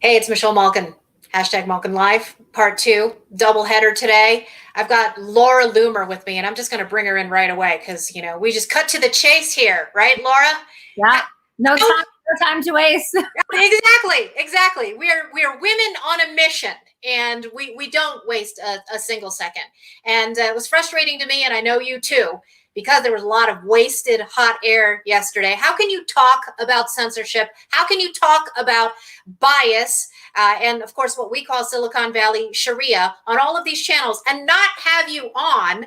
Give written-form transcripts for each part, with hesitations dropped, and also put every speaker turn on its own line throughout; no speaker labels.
Hey, it's Michelle Malkin. Hashtag Malkin Live, part two, double header today. I've got Laura Loomer with me, and I'm just going to bring her in right away because, we just cut to the chase here, right, Laura?
Yeah, no time to waste.
Exactly. We are women on a mission, and we don't waste a single second. And it was frustrating to me, and I know you too, because there was a lot of wasted hot air yesterday. How can you talk about censorship? How can you talk about bias? And of course, what we call Silicon Valley Sharia on all of these channels and not have you on,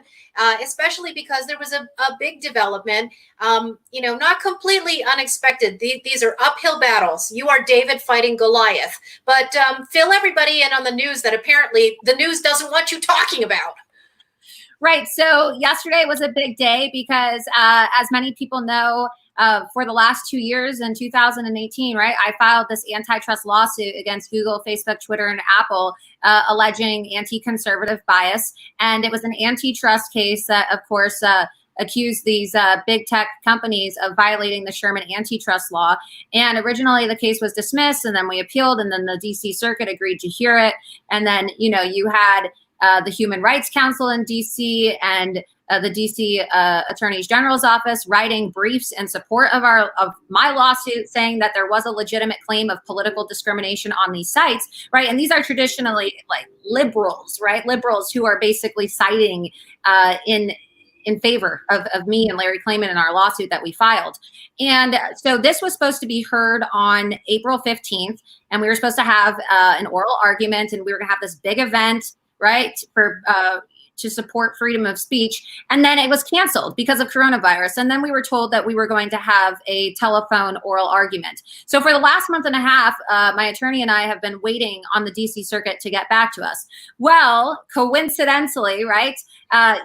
especially because there was a big development, not completely unexpected. These are uphill battles. You are David fighting Goliath, but fill everybody in on the news that apparently the news doesn't want you talking about.
Right. So yesterday was a big day because, as many people know, for the last 2 years in 2018, right, I filed this antitrust lawsuit against Google, Facebook, Twitter, and Apple, alleging anti-conservative bias. And it was an antitrust case that, of course, accused these big tech companies of violating the Sherman antitrust law. And originally the case was dismissed, and then we appealed, and then the DC Circuit agreed to hear it. And then, you had the Human Rights Council in DC and the DC Attorney General's office writing briefs in support of my lawsuit, saying that there was a legitimate claim of political discrimination on these sites, right? And these are traditionally like liberals, right? Liberals who are basically citing in favor of me and Larry Klayman in our lawsuit that we filed. And so this was supposed to be heard on April 15th, and we were supposed to have an oral argument, and we were going to have this big event, right, for to support freedom of speech. And then it was canceled because of coronavirus. And then we were told that we were going to have a telephone oral argument. So for the last month and a half, my attorney and I have been waiting on the DC Circuit to get back to us. Well, coincidentally, right,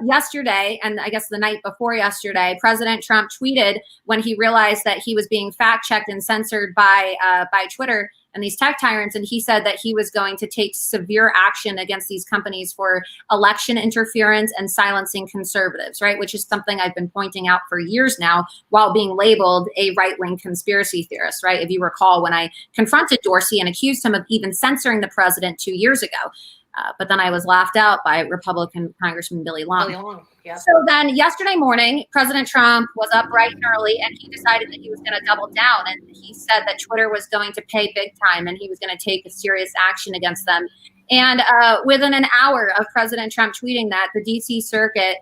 yesterday, and I guess the night before yesterday, President Trump tweeted when he realized that he was being fact-checked and censored by Twitter and these tech tyrants, and he said that he was going to take severe action against these companies for election interference and silencing conservatives, right? Which is something I've been pointing out for years now, while being labeled a right-wing conspiracy theorist, right? If you recall, when I confronted Dorsey and accused him of even censoring the president 2 years ago. But then I was laughed out by Republican Congressman Billy Long. Yeah. So then yesterday morning, President Trump was up bright and early, and he decided that he was going to double down. And he said that Twitter was going to pay big time, and he was going to take a serious action against them. And within an hour of President Trump tweeting that, the DC Circuit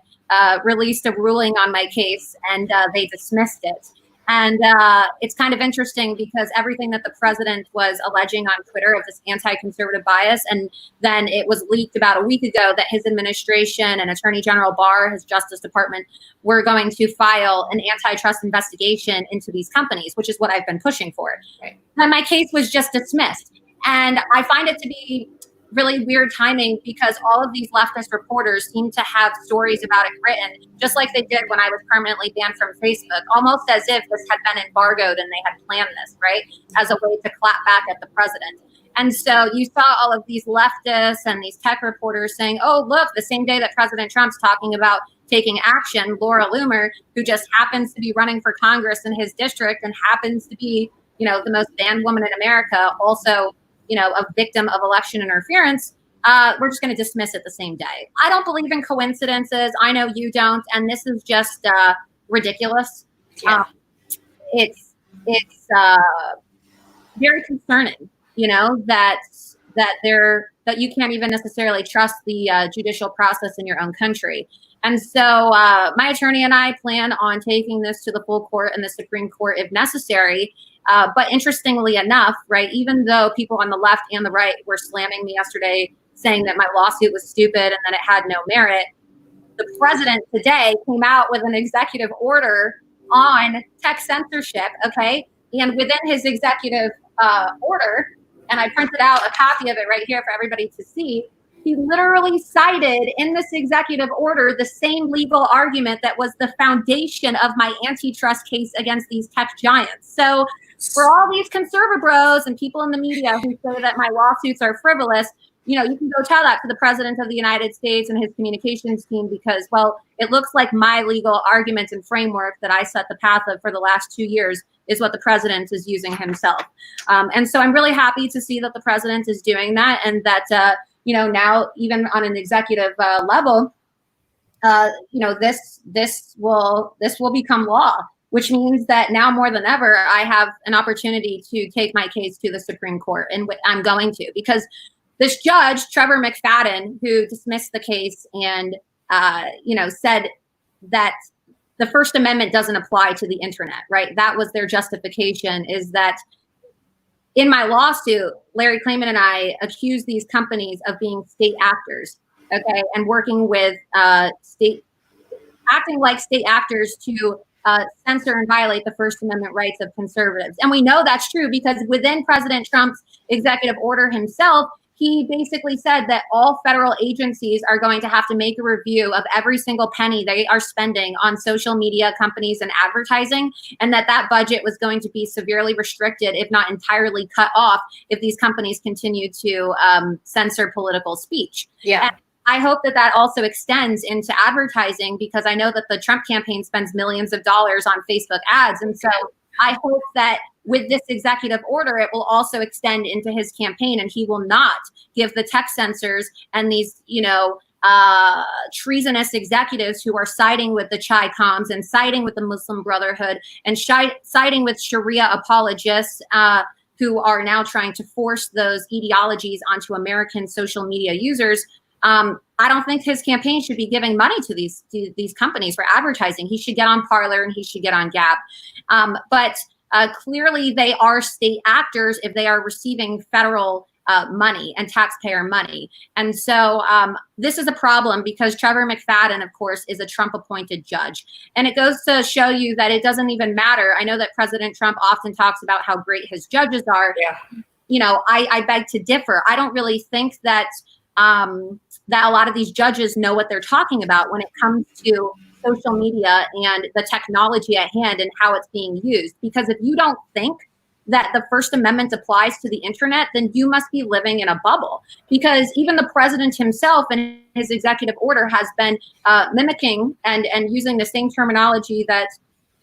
released a ruling on my case, and they dismissed it. And it's kind of interesting because everything that the president was alleging on Twitter of this anti-conservative bias, and then it was leaked about a week ago that his administration and Attorney General Barr, his Justice Department, were going to file an antitrust investigation into these companies, which is what I've been pushing for. Right. And my case was just dismissed. And I find it to be really weird timing because all of these leftist reporters seem to have stories about it written, just like they did when I was permanently banned from Facebook, almost as if this had been embargoed and they had planned this, right, as a way to clap back at the president. And so you saw all of these leftists and these tech reporters saying, oh, look, the same day that President Trump's talking about taking action, Laura Loomer, who just happens to be running for Congress in his district and happens to be, the most banned woman in America, also a victim of election interference, we're just going to dismiss it the same day. I don't believe in coincidences. I know you don't. And this is just ridiculous. Yeah. It's very concerning, that you can't even necessarily trust the judicial process in your own country. And so my attorney and I plan on taking this to the full court and the Supreme Court if necessary. But interestingly enough, right, even though people on the left and the right were slamming me yesterday, saying that my lawsuit was stupid and that it had no merit, the president today came out with an executive order on tech censorship, okay? And within his executive order, and I printed out a copy of it right here for everybody to see, he literally cited in this executive order the same legal argument that was the foundation of my antitrust case against these tech giants. So for all these conservative bros and people in the media who say that my lawsuits are frivolous, you can go tell that to the president of the United States and his communications team because, well, it looks like my legal arguments and framework that I set the path of for the last 2 years is what the president is using himself. And so I'm really happy to see that the president is doing that, and that, now even on an executive level, this will become law, which means that now more than ever, I have an opportunity to take my case to the Supreme Court, and I'm going to, because this judge, Trevor McFadden, who dismissed the case and, said that the First Amendment doesn't apply to the internet, right? That was their justification, is that in my lawsuit, Larry Klayman and I accused these companies of being state actors, okay, and working with acting like state actors to censor and violate the First Amendment rights of conservatives. And we know that's true because within President Trump's executive order himself, he basically said that all federal agencies are going to have to make a review of every single penny they are spending on social media companies and advertising, and that budget was going to be severely restricted, if not entirely cut off, if these companies continue to censor political speech.
Yeah.
And I hope that also extends into advertising, because I know that the Trump campaign spends millions of dollars on Facebook ads. And so I hope that with this executive order, it will also extend into his campaign, and he will not give the tech censors and these, treasonous executives who are siding with the Chi-Coms and siding with the Muslim Brotherhood and siding with Sharia apologists, who are now trying to force those ideologies onto American social media users. I don't think his campaign should be giving money to these companies for advertising. He should get on Parler and he should get on Gab. But clearly they are state actors if they are receiving federal money and taxpayer money. And so this is a problem because Trevor McFadden, of course, is a Trump-appointed judge. And it goes to show you that it doesn't even matter. I know that President Trump often talks about how great his judges are.
Yeah.
I beg to differ. I don't really think that that a lot of these judges know what they're talking about when it comes to social media and the technology at hand and how it's being used. Because if you don't think that the First Amendment applies to the internet, then you must be living in a bubble. Because even the president himself in his executive order has been mimicking and using the same terminology that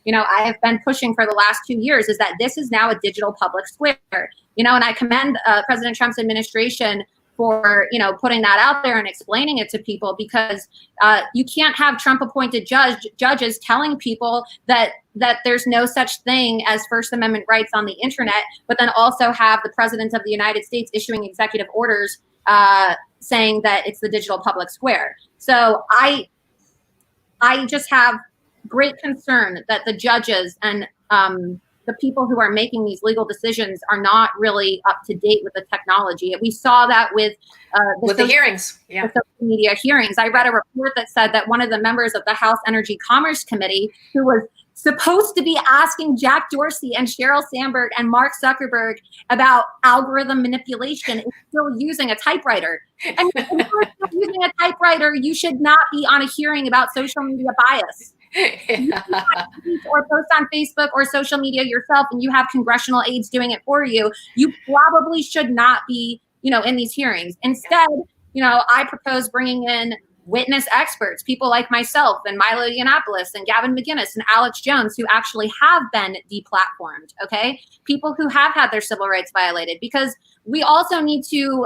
I have been pushing for the last 2 years, is that this is now a digital public square. And I commend President Trump's administration for putting that out there and explaining it to people, because you can't have Trump-appointed judges telling people that there's no such thing as First Amendment rights on the internet, but then also have the President of the United States issuing executive orders saying that it's the digital public square. So I just have great concern that the judges and the people who are making these legal decisions are not really up to date with the technology. We saw that with
the hearings,
the social media hearings. I read a report that said that one of the members of the House Energy Commerce Committee, who was supposed to be asking Jack Dorsey and Sheryl Sandberg and Mark Zuckerberg about algorithm manipulation, is still using a typewriter. And if you're still using a typewriter, you should not be on a hearing about social media bias. Or post on Facebook or social media yourself, and you have congressional aides doing it for you, you probably should not be, in these hearings. Instead, I propose bringing in witness experts, people like myself and Milo Yiannopoulos and Gavin McInnes and Alex Jones, who actually have been deplatformed, okay? People who have had their civil rights violated, because we also need to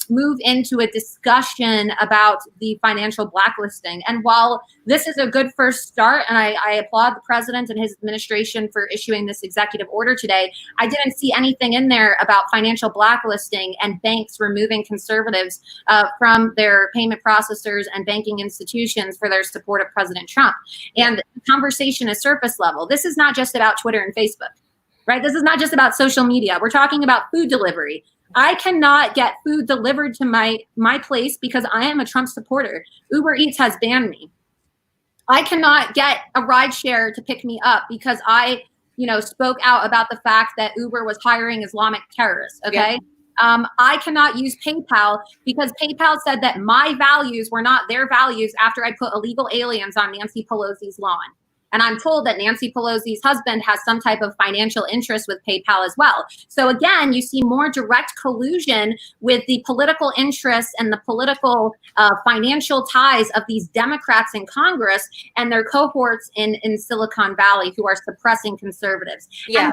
move into a discussion about the financial blacklisting. And while this is a good first start, and I applaud the president and his administration for issuing this executive order today, I didn't see anything in there about financial blacklisting and banks removing conservatives from their payment processors and banking institutions for their support of President Trump. And the conversation is surface level. This is not just about Twitter and Facebook. Right? This is not just about social media. We're talking about food delivery. I cannot get food delivered to my place because I am a Trump supporter. Uber Eats has banned me. I cannot get a ride share to pick me up because I, spoke out about the fact that Uber was hiring Islamic terrorists. Okay. Yeah. I cannot use PayPal because PayPal said that my values were not their values after I put illegal aliens on Nancy Pelosi's lawn. And I'm told that Nancy Pelosi's husband has some type of financial interest with PayPal as well. So again, you see more direct collusion with the political interests and the political financial ties of these Democrats in Congress and their cohorts in Silicon Valley who are suppressing conservatives.
Yeah.
And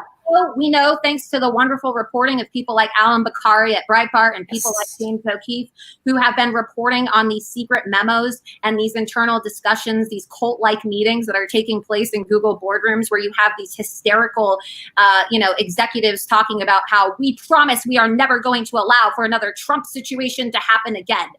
we know, thanks to the wonderful reporting of people like Alan Bakari at Breitbart and people like James O'Keefe, who have been reporting on these secret memos and these internal discussions, these cult-like meetings that are taking place in Google boardrooms, where you have these hysterical, executives talking about how we promise we are never going to allow for another Trump situation to happen again.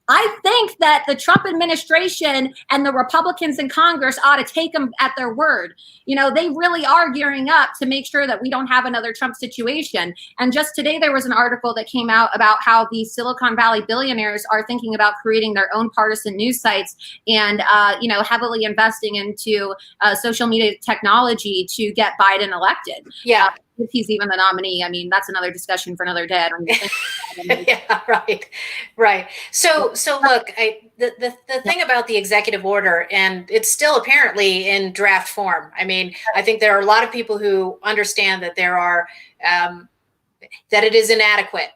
I think that the Trump administration and the Republicans in Congress ought to take them at their word. They really are gearing up to make sure that we don't have another Trump situation. And just today, there was an article that came out about how the Silicon Valley billionaires are thinking about creating their own partisan news sites and, heavily investing into social media technology to get Biden elected.
Yeah.
If he's even the nominee, I mean, that's another discussion for another day. I don't even think
Yeah, right. So look, the thing about the executive order, and it's still apparently in draft form. I mean, I think there are a lot of people who understand that there are that it is inadequate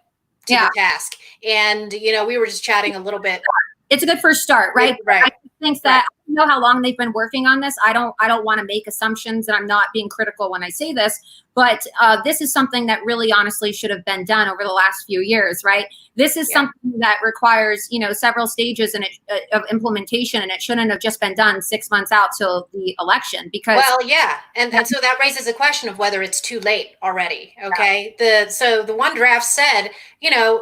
to the task. And we were just chatting a little bit.
It's a good first start, right?
Right.
I think that I don't know how long they've been working on this. I don't want to make assumptions, and I'm not being critical when I say this, but this is something that really honestly should have been done over the last few years, right? This is something that requires, several stages of implementation, and it shouldn't have just been done 6 months out till the election because.
Well, yeah. And so that raises a question of whether it's too late already. Okay. So the one draft said,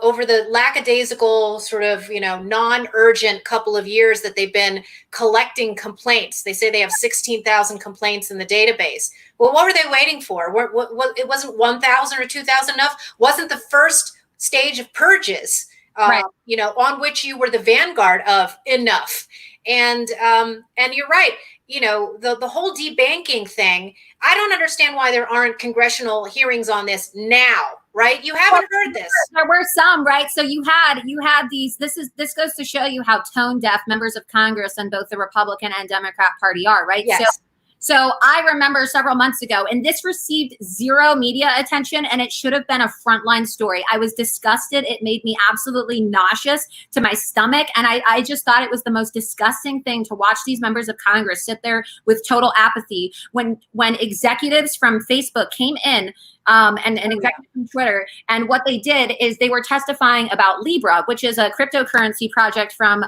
over the lackadaisical sort of, non-urgent couple of years that they've been collecting complaints, they say they have 16,000 complaints in the database. Well, what were they waiting for? What it wasn't 1,000 or 2,000 enough? Wasn't the first stage of purges, on which you were the vanguard of enough? And you're right. The whole debanking thing, I don't understand why there aren't congressional hearings on this now, right? You haven't heard this.
There were some, right? So you had these, this goes to show you how tone deaf members of Congress and both the Republican and Democrat Party are, right?
Yes.
So I remember several months ago, and this received zero media attention, and it should have been a frontline story. I was disgusted. It made me absolutely nauseous to my stomach, and I just thought it was the most disgusting thing to watch these members of Congress sit there with total apathy when executives from Facebook came in and executives from Twitter, and what they did is they were testifying about Libra, which is a cryptocurrency project from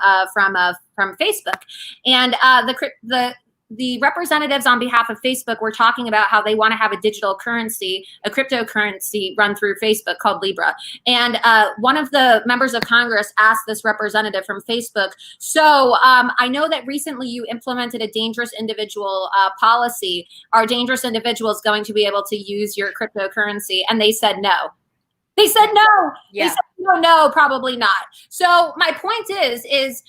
Facebook, and the representatives on behalf of Facebook were talking about how they want to have a digital currency, a cryptocurrency run through Facebook called Libra. And one of the members of Congress asked this representative from Facebook, so I know that recently you implemented a dangerous individual policy. Are dangerous individuals going to be able to use your cryptocurrency? And they said no. They said no.
Yeah.
They said no, probably not. So my point is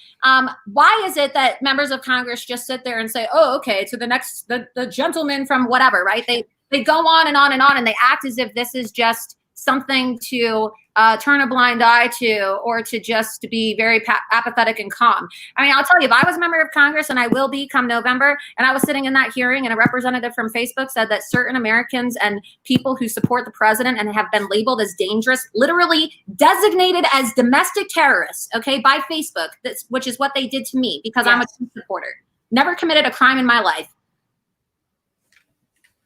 why is it that members of Congress just sit there and say, oh, okay, to the gentleman from whatever, right? They go on and on and on, and they act as if this is just something to turn a blind eye to, or to just be very apathetic and calm. I mean, I'll tell you, if I was a member of Congress, and I will be come November, and I was sitting in that hearing and a representative from Facebook said that certain Americans and people who support the president and have been labeled as dangerous, literally designated as domestic terrorists, okay, by Facebook, which is what they did to me because I'm a Trump supporter. Never committed a crime in my life.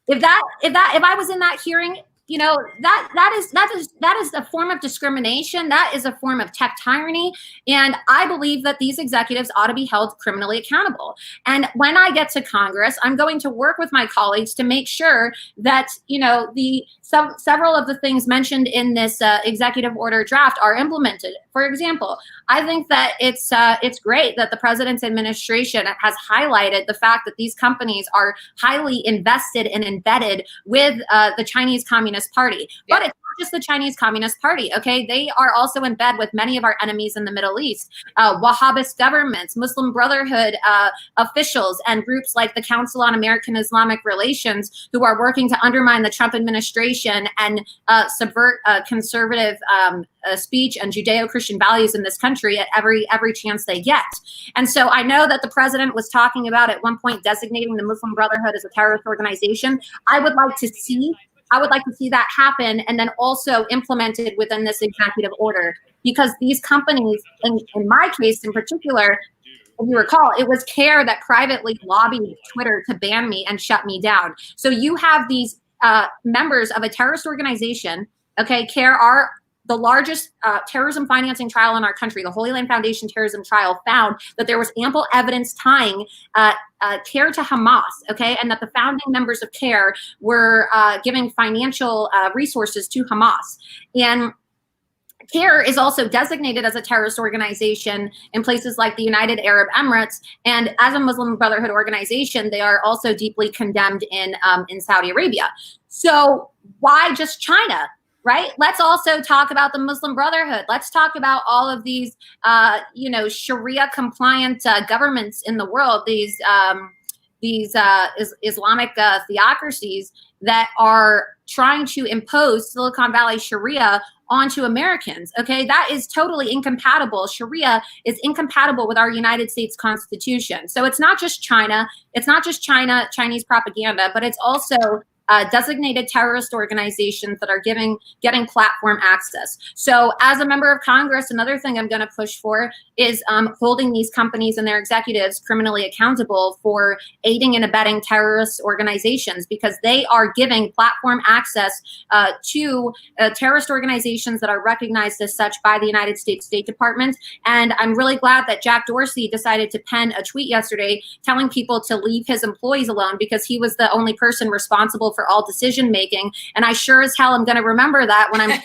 If I was in that hearing, that is a form of discrimination. That is a form of tech tyranny. And I believe that these executives ought to be held criminally accountable. And when I get to Congress, I'm going to work with my colleagues to make sure that, several of the things mentioned in this executive order draft are implemented. For example, I think that it's great that the president's administration has highlighted the fact that these companies are highly invested and embedded with the Chinese Communist Party. But it's just the Chinese Communist Party, okay? They are also in bed with many of our enemies in the Middle East, Wahhabist governments, Muslim Brotherhood officials, and groups like the Council on American Islamic Relations, who are working to undermine the Trump administration and subvert conservative speech and Judeo-Christian values in this country at every chance they get. And so I know that the president was talking about at one point designating the Muslim Brotherhood as a terrorist organization. I would like to see that happen, and then also implemented within this executive order, because these companies, in my case in particular, if you recall, it was CARE that privately lobbied Twitter to ban me and shut me down. So you have these members of a terrorist organization, okay? CARE are the largest terrorism financing trial in our country. The Holy Land Foundation terrorism trial found that there was ample evidence tying CARE to Hamas, okay, and that the founding members of CARE were giving financial resources to Hamas. And CARE is also designated as a terrorist organization in places like the United Arab Emirates, and as a Muslim Brotherhood organization, they are also deeply condemned in Saudi Arabia. So why just China? Right? Let's also talk about the Muslim Brotherhood. Let's talk about all of these, Sharia compliant governments in the world, these Islamic theocracies that are trying to impose Silicon Valley Sharia onto Americans. Okay, that is totally incompatible. Sharia is incompatible with our United States Constitution. So it's not just China. It's not just Chinese propaganda, but it's also designated terrorist organizations that are getting platform access. So as a member of Congress, another thing I'm going to push for is holding these companies and their executives criminally accountable for aiding and abetting terrorist organizations, because they are giving platform access to terrorist organizations that are recognized as such by the United States State Department. And I'm really glad that Jack Dorsey decided to pen a tweet yesterday telling people to leave his employees alone, because he was the only person responsible for all decision making. And I sure as hell am going to remember that when I'm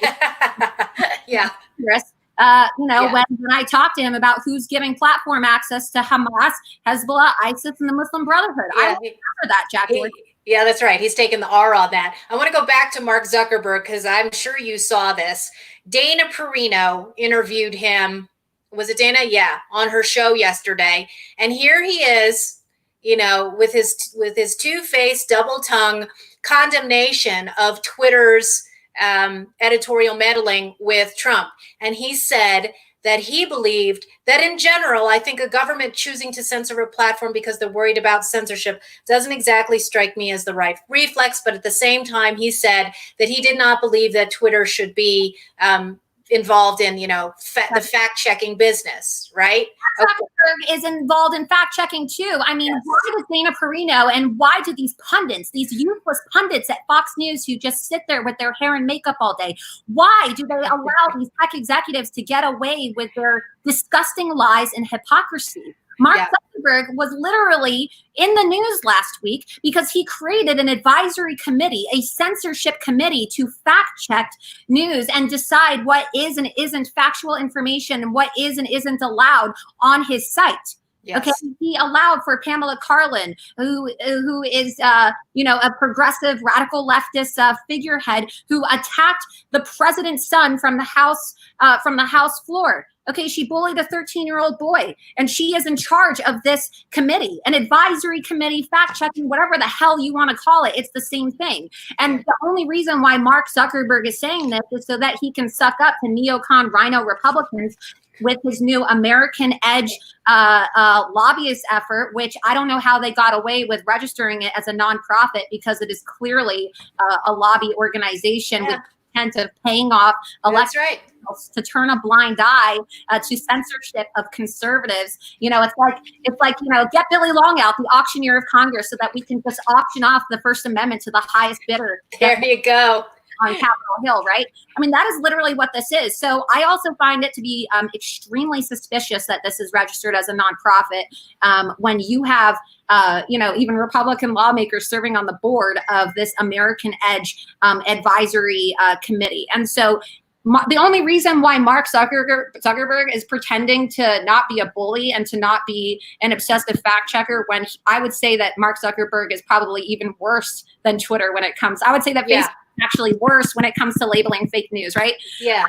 yeah.
When I talk to him about who's giving platform access to Hamas, Hezbollah, ISIS, and the Muslim Brotherhood.
Yeah,
I remember that, Jack.
Yeah, that's right. He's taking the R on that. I want to go back to Mark Zuckerberg, because I'm sure you saw this. Dana Perino interviewed him. Was it Dana? Yeah, on her show yesterday. And here he is, with his two-faced, double-tongue condemnation of Twitter's editorial meddling with Trump. And he said that he believed that in general, I think a government choosing to censor a platform because they're worried about censorship doesn't exactly strike me as the right reflex. But at the same time, he said that he did not believe that Twitter should be involved in, the fact-checking business, right?
Zuckerberg is involved in fact-checking too. I mean, yes. Why does Dana Perino and why do these pundits, these useless pundits at Fox News who just sit there with their hair and makeup all day, why do they allow these tech executives to get away with their disgusting lies and hypocrisy? Mark Zuckerberg was literally in the news last week because he created an advisory committee, a censorship committee, to fact check news and decide what is and isn't factual information and what is and isn't allowed on his site. Yes. Okay, he allowed for Pamela Karlan, who is a progressive radical leftist figurehead who attacked the president's son from the House floor. Okay, she bullied a 13-year-old boy, and she is in charge of this committee, an advisory committee, fact-checking, whatever the hell you want to call it. It's the same thing. And the only reason why Mark Zuckerberg is saying this is so that he can suck up to neocon rhino Republicans with his new American Edge lobbyist effort, which I don't know how they got away with registering it as a nonprofit, because it is clearly a lobby organization with intent of paying off elections to turn a blind eye to censorship of conservatives. It's like get Billy Long out, the auctioneer of Congress, so that we can just auction off the First Amendment to the highest bidder.
There you go.
On Capitol Hill, right? I mean, that is literally what this is. So I also find it to be extremely suspicious that this is registered as a nonprofit when you have, even Republican lawmakers serving on the board of this American Edge advisory committee. And so the only reason why Mark Zuckerberg is pretending to not be a bully and to not be an obsessive fact checker, when I would say that Mark Zuckerberg is probably even worse than Twitter when it comes. I would say that Facebook actually worse when it comes to labeling fake news, right?
Yeah.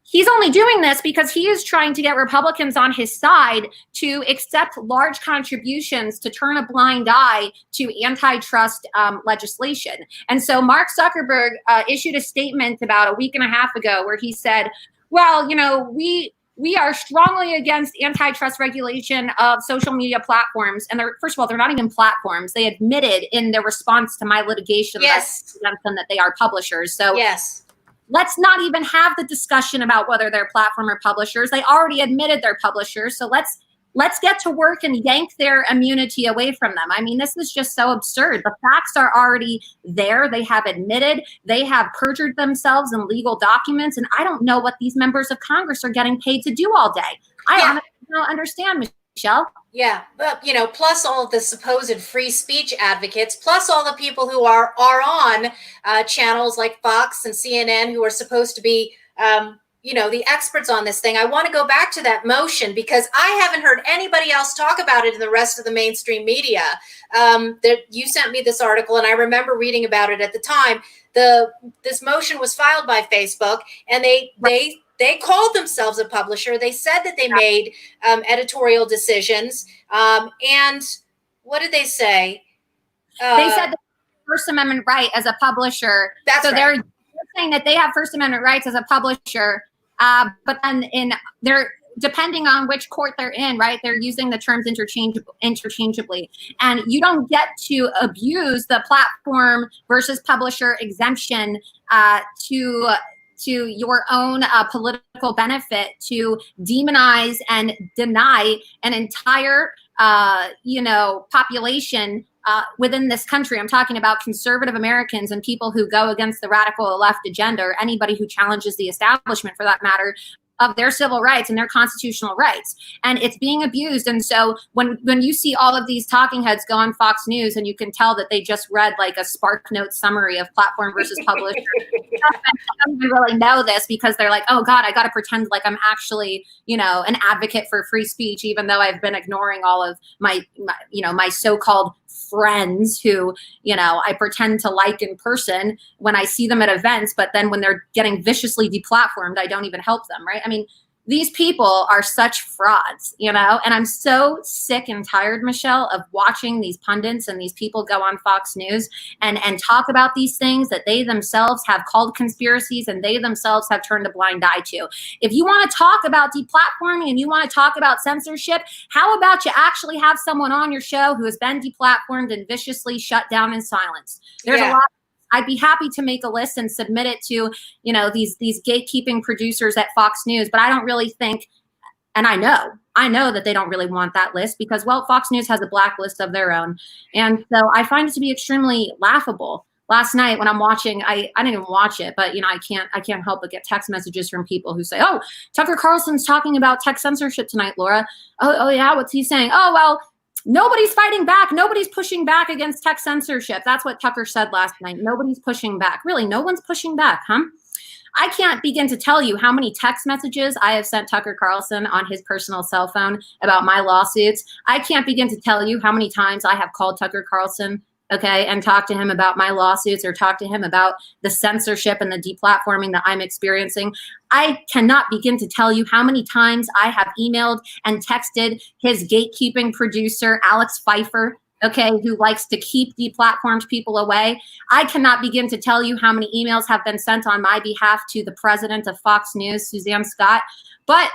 He's only doing this because he is trying to get Republicans on his side to accept large contributions to turn a blind eye to antitrust legislation. And so Mark Zuckerberg issued a statement about a week and a half ago where he said, well, we are strongly against antitrust regulation of social media platforms. And first of all, they're not even platforms. They admitted in their response to my litigation against them that they are publishers. So
yes.
Let's not even have the discussion about whether they're platform or publishers. They already admitted they're publishers. So let's get to work and yank their immunity away from them. I mean, this is just so absurd. The facts are already there. They have admitted, they have perjured themselves in legal documents. And I don't know what these members of Congress are getting paid to do all day. I honestly don't understand, Michelle.
Yeah, but plus all of the supposed free speech advocates, plus all the people who are on channels like Fox and CNN who are supposed to be, the experts on this thing. I want to go back to that motion because I haven't heard anybody else talk about it in the rest of the mainstream media. You sent me this article, and I remember reading about it at the time. This motion was filed by Facebook, and they called themselves a publisher. They said that they made editorial decisions. And what did they say?
They said the First Amendment right as a publisher.
That's right.
They're saying that they have First Amendment rights as a publisher, but then they're depending on which court they're in, right? They're using the terms interchangeably. And you don't get to abuse the platform versus publisher exemption to your own political benefit, to demonize and deny an entire, population within this country. I'm talking about conservative Americans and people who go against the radical left agenda, or anybody who challenges the establishment, for that matter, of their civil rights and their constitutional rights. And it's being abused. And so when you see all of these talking heads go on Fox News, and you can tell that they just read like a Spark Note summary of platform versus publisher, they don't even really know this because they're like, oh God, I got to pretend like I'm actually, an advocate for free speech, even though I've been ignoring all of my so-called friends who, I pretend to like in person when I see them at events, but then when they're getting viciously deplatformed, I don't even help them, right? I mean, these people are such frauds, and I'm so sick and tired, Michelle, of watching these pundits and these people go on Fox News and talk about these things that they themselves have called conspiracies and they themselves have turned a blind eye to. If you want to talk about deplatforming and you want to talk about censorship, how about you actually have someone on your show who has been deplatformed and viciously shut down in silence? There's a lot. I'd be happy to make a list and submit it to, these gatekeeping producers at Fox News, but I don't really think, and I know that they don't really want that list because, Fox News has a blacklist of their own. And so I find it to be extremely laughable. Last night when I'm watching, I didn't even watch it, but I can't help but get text messages from people who say, oh, Tucker Carlson's talking about tech censorship tonight, Laura. Oh yeah, what's he saying? Oh, well, nobody's fighting back. Nobody's pushing back against tech censorship. That's what Tucker said last night. Nobody's pushing back. Really, no one's pushing back, huh? I can't begin to tell you how many text messages I have sent Tucker Carlson on his personal cell phone about my lawsuits. I can't begin to tell you how many times I have called Tucker Carlson, and talked to him about my lawsuits or talked to him about the censorship and the deplatforming that I'm experiencing. I cannot begin to tell you how many times I have emailed and texted his gatekeeping producer, Alex Pfeiffer, who likes to keep deplatformed people away. I cannot begin to tell you how many emails have been sent on my behalf to the president of Fox News, Suzanne Scott. But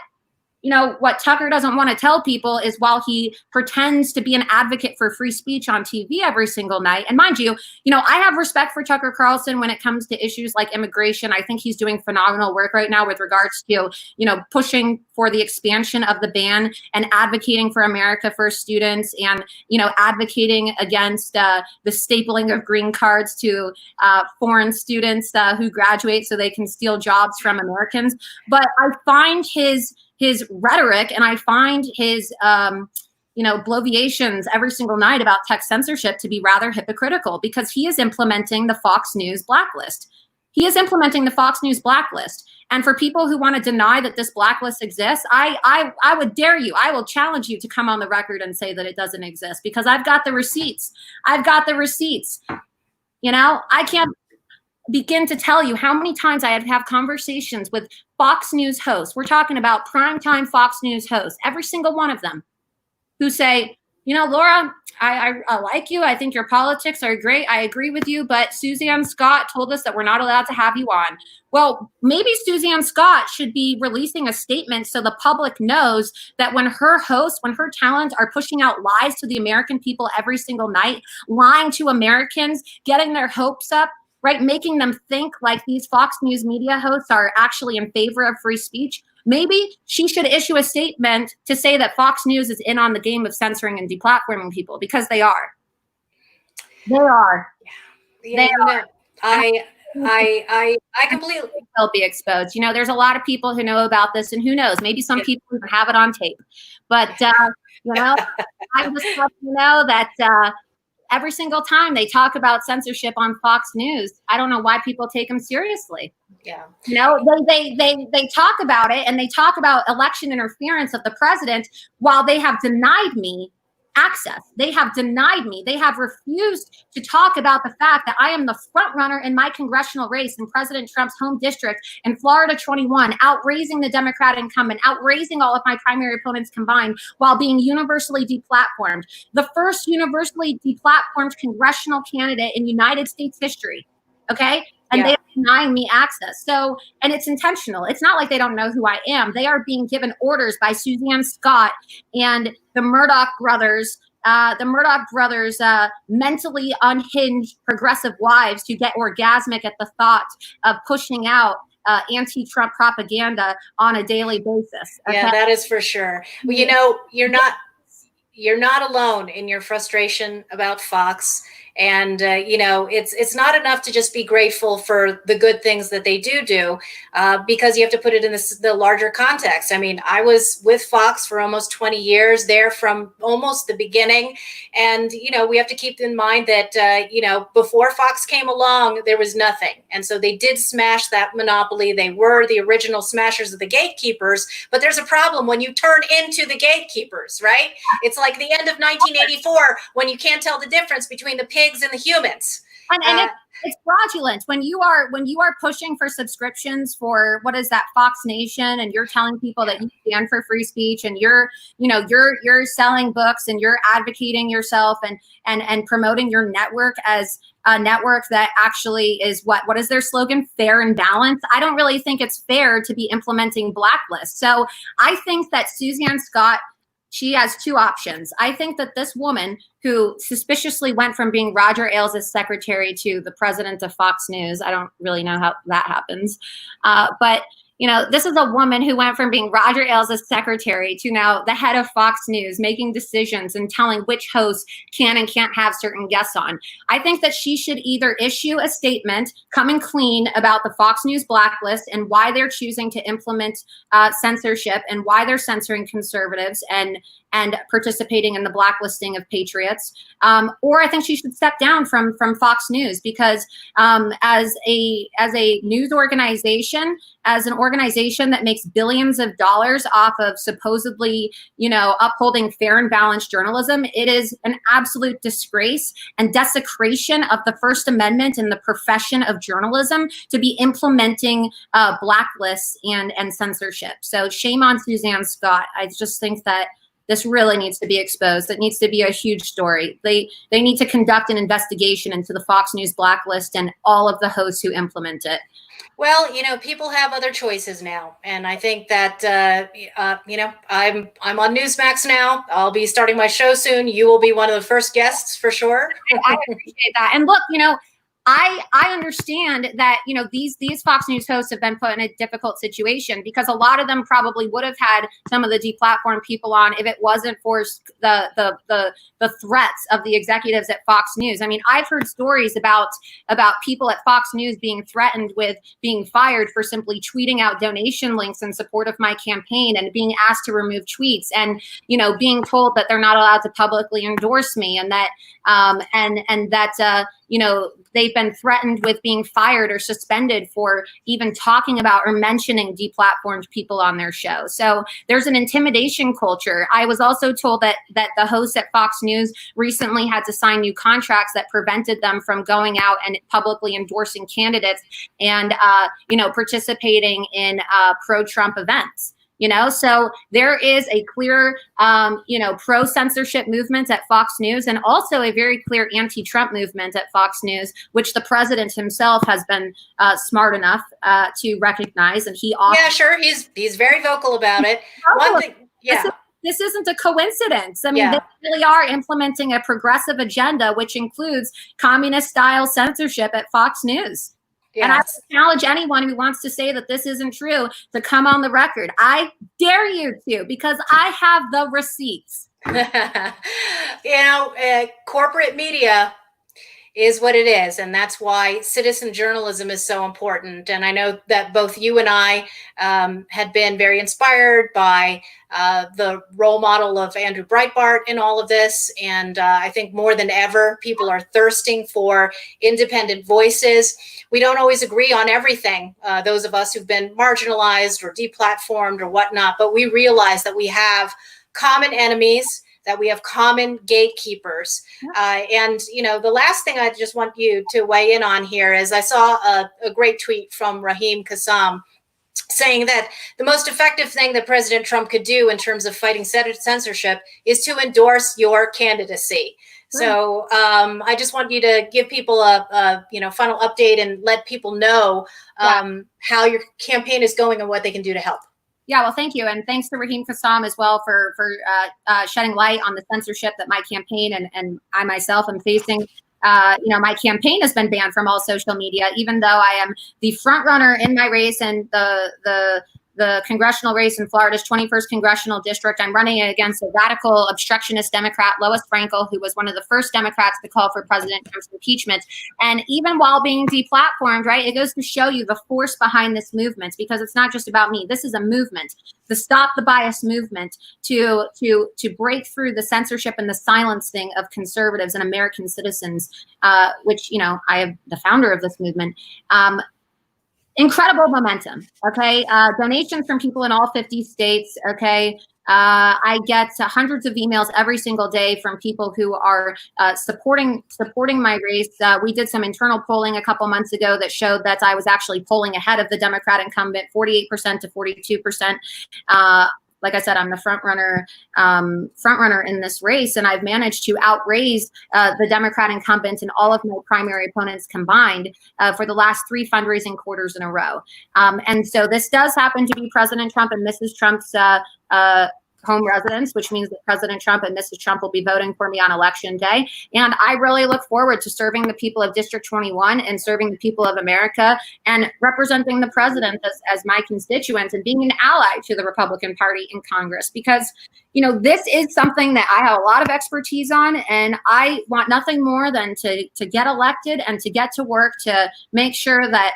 what Tucker doesn't want to tell people is while he pretends to be an advocate for free speech on TV every single night, and mind you, I have respect for Tucker Carlson when it comes to issues like immigration. I think he's doing phenomenal work right now with regards to, pushing for the expansion of the ban and advocating for America First students and, advocating against the stapling of green cards to foreign students who graduate so they can steal jobs from Americans. But I find his rhetoric and I find his, bloviations every single night about tech censorship to be rather hypocritical because he is implementing the Fox News blacklist. He is implementing the Fox News blacklist. And for people who want to deny that this blacklist exists, I would dare you, I will challenge you to come on the record and say that it doesn't exist because I've got the receipts. I begin to tell you how many times I have conversations with Fox News hosts. We're talking about primetime Fox News hosts, every single one of them, who say, you know, Laura, I like you. I think your politics are great. I agree with you. But Suzanne Scott told us that we're not allowed to have you on. Well, maybe Suzanne Scott should be releasing a statement so the public knows that when her hosts, when her talents are pushing out lies to the American people every single night, lying to Americans, getting their hopes up, right, making them think like these Fox News media hosts are actually in favor of free speech, maybe she should issue a statement to say that Fox News is in on the game of censoring and deplatforming people, because they are. They are.
Yeah,
They are.
I completely
will be exposed. You know, there's a lot of people who know about this, and who knows, maybe some people even have it on tape. But you know, I'm just letting you know that every single time they talk about censorship on Fox News, I don't know why people take them seriously.
Yeah.
You know, they talk about it, and they talk about election interference of the president while they have denied me access. They have denied me. They have refused to talk about the fact that I am the front runner in my congressional race in President Trump's home district in Florida 21, outraising the Democrat incumbent, outraising all of my primary opponents combined, while being universally deplatformed. The first universally deplatformed congressional candidate in United States history. Okay? And they are denying me access. So, and it's intentional. It's not like they don't know who I am. They are being given orders by Suzanne Scott and the Murdoch brothers, mentally unhinged progressive wives who get orgasmic at the thought of pushing out anti-Trump propaganda on a daily basis. Okay?
Yeah, that is for sure. Well, you know, you're not alone in your frustration about Fox. And, you know, it's not enough to just be grateful for the good things that they do, because you have to put it in the larger context. I mean, I was with Fox for almost 20 years, there from almost the beginning. And, you know, we have to keep in mind that, you know, before Fox came along, there was nothing. And so they did smash that monopoly. They were the original smashers of the gatekeepers. But there's a problem when you turn into the gatekeepers, right? It's like the end of 1984 when you can't tell the difference between the pigs and the humans.
And it's fraudulent when you are pushing for subscriptions for, what is that, Fox Nation, and you're telling people that you stand for free speech, and you're selling books, and you're advocating yourself and promoting your network as a network that actually is what is their slogan? Fair and balanced. I don't really think it's fair to be implementing blacklists. So I think that Suzanne Scott, she has two options. I think that this woman who suspiciously went from being Roger Ailes' secretary to the president of Fox News, I don't really know how that happens. But, you know, this is a woman who went from being Roger Ailes' secretary to now the head of Fox News, making decisions and telling which hosts can and can't have certain guests on. I think that she should either issue a statement coming clean about the Fox News blacklist and why they're choosing to implement censorship and why they're censoring conservatives and participating in the blacklisting of patriots, or I think she should step down from Fox News, because as a news organization, as an organization that makes billions of dollars off of supposedly, you know, upholding fair and balanced journalism, it is an absolute disgrace and desecration of the First Amendment and the profession of journalism to be implementing blacklists and censorship. So shame on Suzanne Scott. I just think that this really needs to be exposed. It needs to be a huge story. They need to conduct an investigation into the Fox News blacklist and all of the hosts who implement it.
Well, you know, people have other choices now, and I think that you know, I'm on Newsmax now. I'll be starting my show soon. You will be one of the first guests for sure.
I appreciate that. And look, you know, I understand that, you know, these Fox News hosts have been put in a difficult situation, because a lot of them probably would have had some of the deplatformed people on if it wasn't for the threats of the executives at Fox News. I mean, I've heard stories about people at Fox News being threatened with being fired for simply tweeting out donation links in support of my campaign and being asked to remove tweets, and, you know, being told that they're not allowed to publicly endorse me, and that they've been threatened with being fired or suspended for even talking about or mentioning deplatformed people on their show. So there's an intimidation culture. I was also told that the hosts at Fox News recently had to sign new contracts that prevented them from going out and publicly endorsing candidates and participating in pro-Trump events. So there is a clear, pro-censorship movement at Fox News, and also a very clear anti-Trump movement at Fox News, which the president himself has been smart enough to recognize. And he
yeah, sure, he's very vocal about it. One thing, yeah.
This isn't a coincidence. I mean, They really are implementing a progressive agenda, which includes communist-style censorship at Fox News. Yes. And I challenge anyone who wants to say that this isn't true to come on the record. I dare you to, because I have the receipts.
Corporate media is what it is. And that's why citizen journalism is so important. And I know that both you and I had been very inspired by the role model of Andrew Breitbart in all of this. And I think more than ever, people are thirsting for independent voices. We don't always agree on everything, those of us who've been marginalized or deplatformed or whatnot, but we realize that we have common enemies, that we have common gatekeepers. And the last thing I just want you to weigh in on here is I saw a great tweet from Raheem Kassam saying that the most effective thing that President Trump could do in terms of fighting censorship is to endorse your candidacy. So I just want you to give people a final update and let people know how your campaign is going and what they can do to help.
Yeah, well, thank you. And thanks to Raheem Kassam as well for shedding light on the censorship that my campaign and I myself am facing. My campaign has been banned from all social media, even though I am the front runner in my race and the congressional race in Florida's 21st congressional district. I'm running against a radical obstructionist Democrat, Lois Frankel, who was one of the first Democrats to call for President Trump's impeachment. And even while being deplatformed, right, it goes to show you the force behind this movement, because it's not just about me. This is a movement, the Stop the Bias movement, to break through the censorship and the silencing of conservatives and American citizens, which, I am the founder of this movement. Incredible momentum. Okay. Donations from people in all 50 states. Okay. I get hundreds of emails every single day from people who are supporting my race. We did some internal polling a couple months ago that showed that I was actually polling ahead of the Democrat incumbent, 48% to 42%. Like I said, I'm the front runner in this race, and I've managed to outraise the Democrat incumbent and all of my primary opponents combined for the last 3 fundraising quarters in a row. And so this does happen to be President Trump and Mrs. Trump's home residence, which means that President Trump and Mrs. Trump will be voting for me on election day. And I really look forward to serving the people of District 21 and serving the people of America and representing the president as my constituents and being an ally to the Republican Party in Congress, because, this is something that I have a lot of expertise on, and I want nothing more than to get elected and to get to work to make sure that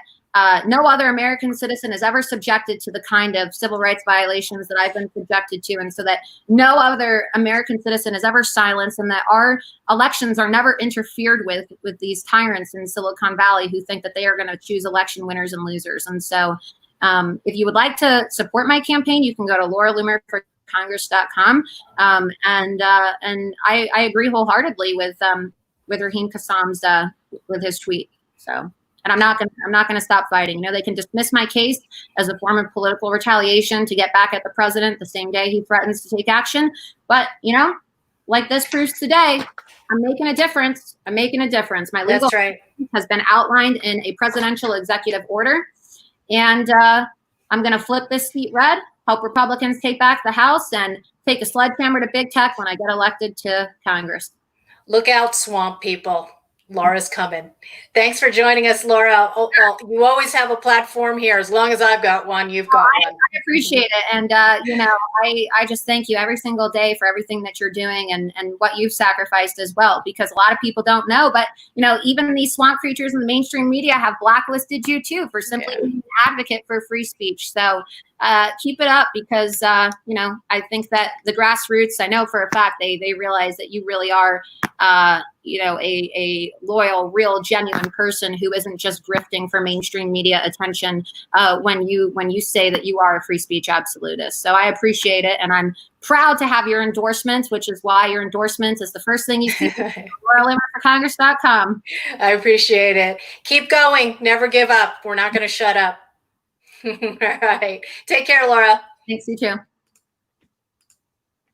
no other American citizen is ever subjected to the kind of civil rights violations that I've been subjected to, and so that no other American citizen is ever silenced, and that our elections are never interfered with these tyrants in Silicon Valley who think that they are going to choose election winners and losers. And so if you would like to support my campaign, you can go to lauraloomerforcongress.com. And I agree wholeheartedly with Raheem Kassam's with his tweet. So. And I'm not going to stop fighting. They can dismiss my case as a form of political retaliation to get back at the president the same day he threatens to take action. But, like this proves today, I'm making a difference. My legal has been outlined in a presidential executive order. And I'm going to flip this seat red, help Republicans take back the House, and take a sledgehammer to big tech when I get elected to Congress.
Look out, swamp people. Laura's coming. Thanks for joining us, Laura. You always have a platform here. As long as I've got one, you've got one.
I appreciate it. And, I just thank you every single day for everything that you're doing and what you've sacrificed as well, because a lot of people don't know. But, even these swamp creatures in the mainstream media have blacklisted you, too, for simply being an advocate for free speech. So keep it up, because you know, I think that the grassroots, I know for a fact they realize that you really are you know, a loyal, real, genuine person who isn't just grifting for mainstream media attention when you say that you are a free speech absolutist. So I appreciate it, and I'm proud to have your endorsements, which is why your endorsements is the first thing you see. LauraLoomerForCongress.com.
I appreciate it. Keep going. Never give up. We're not going to shut up. All right. Take care, Laura.
Thanks, you too.